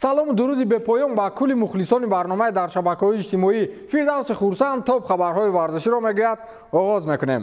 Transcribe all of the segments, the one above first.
салому дуруди бепоён ба кулли мухлисони барномаи дар шабакаҳои иҷтимоӣ. Фирдавси хурсанд топ хабарҳои варзиширо мегӯяд. Оғоз мекунем.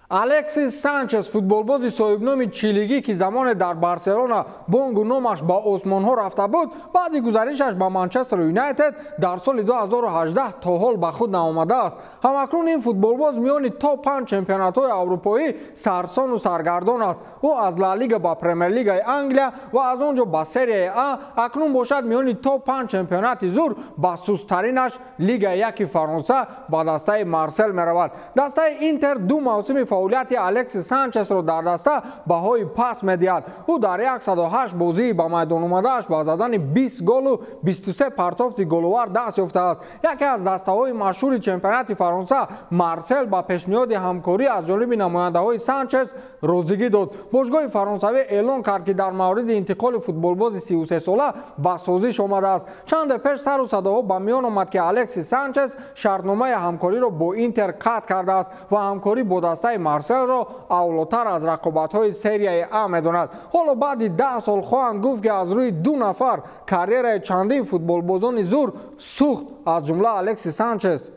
Алексис Санчес, футболбози соҳибноми чилигӣ ки замоне дар Барселона бонгу номаш ба осмонҳо рафта буд, баъди гузаришаш ба Манчестер Юнайтед дар соли 2018 то ҳол ба худ наомадааст. Ҳамакнун ин футболбоз миёни топ 5 чемпионатҳои аврупоӣ сарсону саргардон аст. ӯ аз Ла Лига ба Премер Лигаи Англия ва аз он ҷо ба Серияи А акнун бошад миёни топ 5 чемпионати зур ба сусттаринаш Лигаи 1 Фаронса ба дастаи Марсел меравад. Дастаи Интер ду мавсими фаъолияти Алексис Санчесро дар даста баҳои паст медиҳад. ӯ дар 108 бозии ба майдон омадааш ба задани 20 голу 23 партофти головар даст ёфтааст. Яке аз дастаҳои машҳури чемпионати Фаронса, Марсел, ба пешниҳоди ҳамкорӣ аз ҷониби намояндаҳои Санчес розигӣ дод. Бошгоҳи фаронсавӣ эълон кард ки дар мавриди интиқоли футболбози 33 сола ба созиш омадааст. Чанде пеш сару садоҳо ба миён омад ки Алексис Санчес шартномаи ҳамкориро бо Интер қатъ кардааст ва ҳамкорӣ бо дастаи Марселро авлотар аз рақобатҳои Серияи А медонад. ҳоло баъди 10 сол хоҳанд гуфт ки аз рӯи ду нафар карьераи чандин футболбозони зур сӯхт, аз ҷумла Алексис Санчес.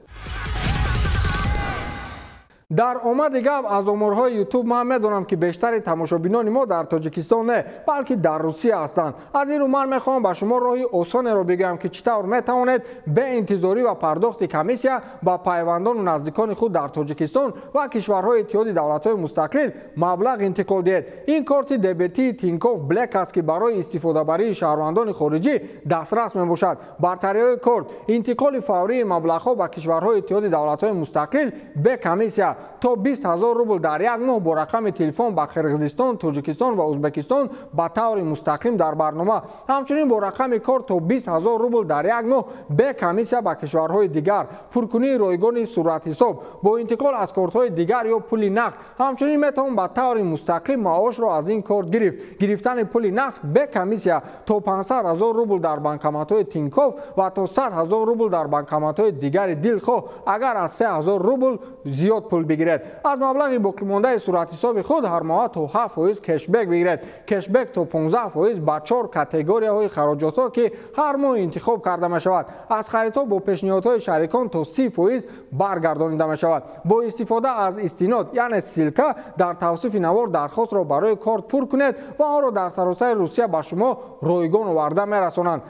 дар омади гап аз оморҳои ютуб ман медонам ки бештари тамошобинони мо дар тоҷикистон не, балки дар Русия ҳастанд. аз ин рӯ ман мехоҳам ба шумо роҳи осонеро бигӯям ки чӣ тавр метавонед беинтизорӣ ва пардохти комиссия ба пайвандону наздикони худ дар Тоҷикистон ва кишварҳои иттиҳоди давлатҳои мустақил маблағ интиқол диҳед. ин корти дебетии Тинкофф Блек аст ки барои истифодабарии шаҳрвандони хориҷӣ дастрас мебошад. бартариҳои корт, интиқоли фаврии маблағҳо ба кишварҳои иттиҳоди давлатҳои мустақил бе комиссия то 20 000 рубл дар як моҳ бо рақами телефон ба Қирғизистон, Тоҷикистон ва Узбекистон ба таври мустақим дар барнома. ҳамчунин бо рақами кор то 20 000 рубл дар як моҳ бе комиссия ба кишварҳои дигар. пуркунии ройгони суръатҳисоб бо интиқол аз кортҳои дигар ё пули нақд. ҳамчунин метавон ба таври мустақим маошро аз ин корт гирифт. гирифтани пули нақд бе комиссия то 500 000 рубл дар банкоматҳои Тинкофф ва то 100 000 рубл дар банкоматҳои дигари Дилхоҳ агар аз 3 000 рубл зиёд пул бигиред. аз маблағи боқимондаи суръатҳисоби худ ҳар моҳа то 7% кешбек бигиред. кешбек то 15% ба 4 категорияҳои хароҷотҳо ки ҳар моҳ интихоб карда мешавад. аз харидҳо бо пешниҳодҳои шарикон то 30% баргардонида мешавад. бо истифода аз истинод яъне силка дар тавсифи навор дархостро барои корт пур кунед ва онро дар саросари Русия ба шумо ройгон оварда мерасонанд.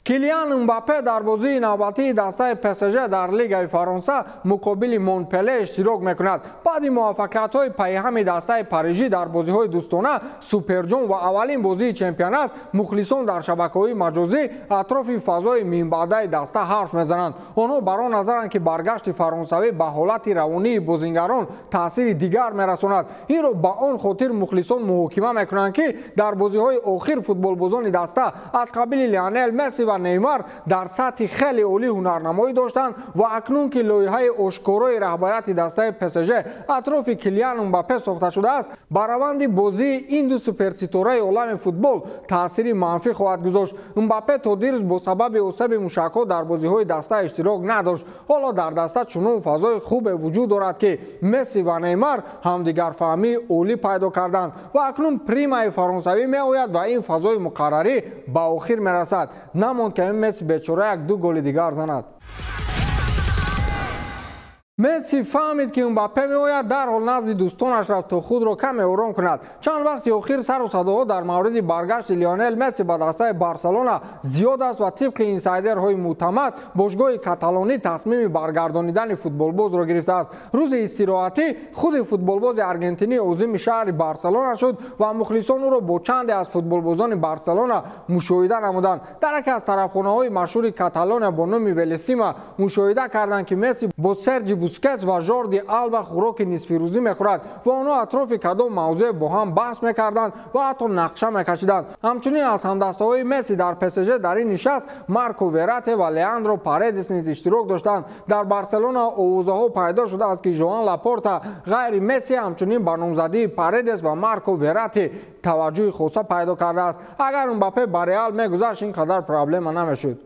Килиан Мбаппе дар бозии навбатии дастаи ПСЖ дар Лигаи Фаронса муқобили Монпеле иштирок мекунад. баъди муваффақиятҳои пайҳами дастаи Парижӣ дар бозиҳои дӯстона, Суперҷом ва аввалин бозии чемпионат, мухлисон дар шабакаҳои маҷозӣ атрофи фазои минбаъдаи даста ҳарф мезананд. онҳо бар он назаранд ки баргашти фаронсавӣ ба ҳолати равонии бозингарон таъсири дигар мерасонад. инро ба он хотир мухлисон муҳокима мекунанд ки дар бозиҳои охир футболбозони даста аз қабили Лионел Месси ва Неймар дар сатҳи хеле олӣ ҳунарнамоӣ доштанд ва акнун ки лоиҳаи ошкорои раҳбарияти дастаи ПСЖ атрофи Килиан Мбаппе сохта шудааст, ба раванди бозии ин ду суперситораи олами футбол таъсири манфӣ хоҳад гузошт. Мбаппе то дирӯз бо сабаби осеби мушакҳо дар бозиҳои даста иштирок надошт. ҳоло дар даста чунон фазои хубе вуҷуд дорад ки Месси ва Неймар ҳамдигарфаҳмии олӣ пайдо карданд ва акнун примаи фаронсавӣ меояд ва ин фазои муқаррарӣ ба охир мерасад. намонд ки Месси бечора як ду голи дигар занад. Месси фаҳмид ки Мбаппе меояд, дарҳол назди дӯстонаш рафт то худро каме ором кунад. чанд вақти охир сару садоҳо дар мавриди баргашти Лионел Месси ба дастаи Барселона зиёд аст ва тибқи инсайдерҳои мӯътамад бошгоҳи каталонӣ тасмими баргардонидани футболбозро гирифтааст. рӯзи истироҳатӣ худи футболбози аргентинӣ озими шаҳри Барселона шуд ва мухлисон ӯро бо чанде аз футболбозони Барселона мушоҳида намуданд. дар яке аз тарабхонаҳои машҳури Каталония бо номи Велисима мушоҳида карданд ки Месси бо Серҷи Бускетс ва Жорди Алба хӯроки нисфирӯзӣ мехӯрад ва онҳо атрофи кадом мавзӯъ бо ҳам баҳс мекарданд ва ҳатто нақша мекашиданд. ҳамчунин аз ҳамдастаҳои Месси дар ПСЖ дар ин нишаст Марко Верате ва Леандро Паредес низ иштирок доштанд. дар Барселона овозаҳо пайдо шудааст ки Жоан Лапорта ғайри Месси ҳамчунин ба номзадии Паредес ва Марко Верате таваҷҷӯҳи хоса пайдо кардааст. агар Мбаппе ба Реал мегузашт ин қадар проблема намешуд.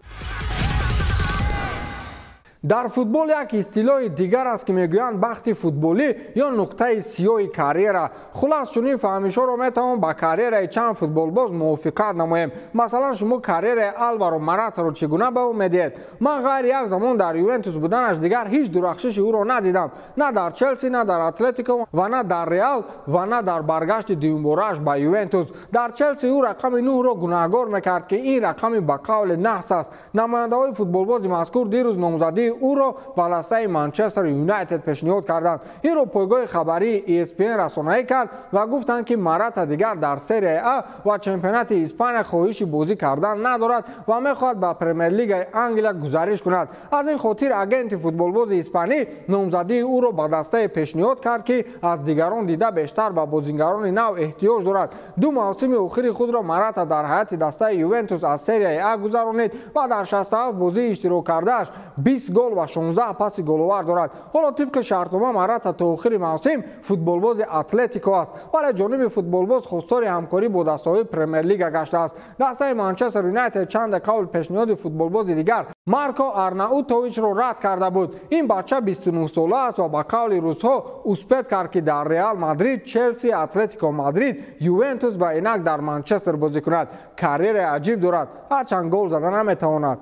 дар футбол як истилоҳи дигар аст ки мегӯянд бахти футболӣ ё нуқтаи сиёҳи карьера. хулас чунин фаҳмишоро метавон ба карьераи чанд футболбоз мувофиқат намоем. масалан шумо карьераи Алваро Маратаро чӣ гуна ба ӯ медиҳед? ман ғайри як замон дар Ювентус буданаш дигар ҳеҷ дурахшиши ӯро надидам, на дар Челси, на дар Атлетико ва на дар Реал ва на дар баргашти дуюмборааш ба Ювентус. дар Челси ӯ рақами 9-ро гунаҳгор мекард ки ин рақами ба қавли наҳс аст. намояндаҳои футболбози мазкур дирӯз номзадии ӯро ба дастаи Манчестер Юнайтед пешниҳод карданд. инро пойгоҳи хабарии ESPN расонаӣ кард ва гуфтанд ки Марата дигар дар серияи А ва чемпионати Испания хоҳиши бозӣ кардан надорад ва мехоҳад ба премер-лигаи Англия гузариш кунад. аз ин хотир агенти футболбози испанӣ номзадии ӯро ба дастаи пешниҳод кард ки аз дигарон дида бештар ба бозигарони нав эҳтиёҷ дорад. ду мавсими охири худро Марата дар ҳайати дастаи Ювентус аз серияи А гузаронид ва дар 67 бозии иштирок кардааш 20 гол ва 16 паси головар дорад. ҳоло тибқи шартнома Марата то охири мавсим футболбози Атлетико аст, вале ҷониби футболбоз хостори ҳамкорӣ бо дастаҳои премер-лига гаштааст. дастаи Манчестер Юнайтед чанде қабл пешниҳоди футболбози дигар Марко Арнаутовичро рад карда буд. ин бача 29 сола аст ва ба қавли рӯзҳо успед кард ки дар Реал Мадрид, Челси, Атлетико Мадрид, Ювентус ва инак дар Манчестер бозӣ кунад. карьераи аҷиб дорад, ҳарчанд гол зада наметавонад.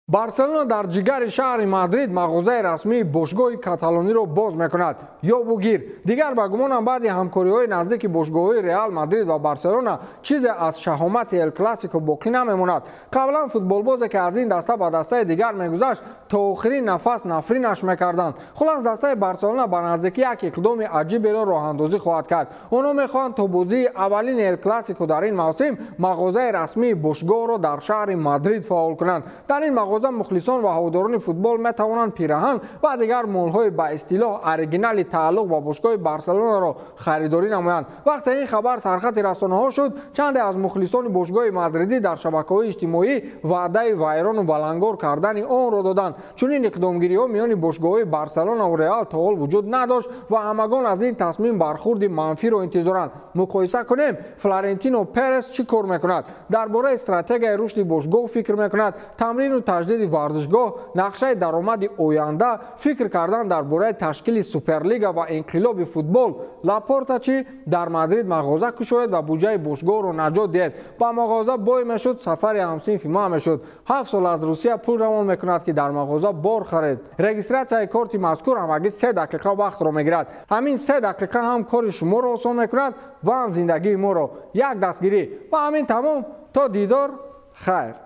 барселона дар ҷигари шаҳри Мадрид мағозаи расмии бошгоҳи каталониро боз мекунад. ёбу гир дигар ба гумонам баъди ҳамкориҳои наздики бошгоҳҳои Реал Мадрид ва Барселона чизе аз шаҳомати Эл Классико боқӣ намемонад. қаблан футболбозе ки аз ин даста ба дастаи дигар мегузашт то охирин нафас нафринаш мекарданд. хулас дастаи Барселона ба наздикӣ як иқдоми аҷиберо роҳандозӣ хоҳад кард. онҳо мехоҳанд то бозии аввалини Эл Классико дар ин мавсим мағозаи расмии бошгоҳро дар шаҳри Мадрид фаъол кунанд. дар ин мағоза мухлисон ва ҳаводорони футбол метавонанд пираҳан ва дигар молҳои ба истилоҳ оригинали тааллуқ ба бошгоҳи Барселонаро харидорӣ намоянд. вақте ин хабар сархати расонаҳо шуд, чанде аз мухлисони бошгоҳи мадридӣ дар шабакаҳои иҷтимоӣ ваъдаи вайрону балангор кардани онро доданд. чунин иқдомгириҳо миёни бошгоҳҳои Барселона ва Реал то ҳол вуҷуд надошт ва ҳамагон аз ин тасмим бархурди манфиро интизоранд. муқоиса кунем Флорентино Перес чӣ кор мекунад? дар бораи стратегияи рушди бошгоҳ фикр мекунад, тамрину таҷдиди варзишгоҳ, нақшаи даромади оянда, фикр кардан дар бораи ташкили суперлига ва инқилоби футбол. Лапорта чӣ? дар Мадрид мағоза кушоед ва буҷаи бошгоҳро наҷот диҳед. ба мағоза бой мешуд, сафари ҳамсинфи ма мешуд. 7 сол аз Русия пул равон мекунад ки дар мағоза бор харед. регистратсияи корти мазкур ҳамагӣ 3 дақиқа вақтро мегирад. ҳамин 3 дақиқа ҳам кори шуморо осон мекунад ва ҳам зиндагии моро. як дастгирӣ ва ҳамин тамом. то дидор, хайр.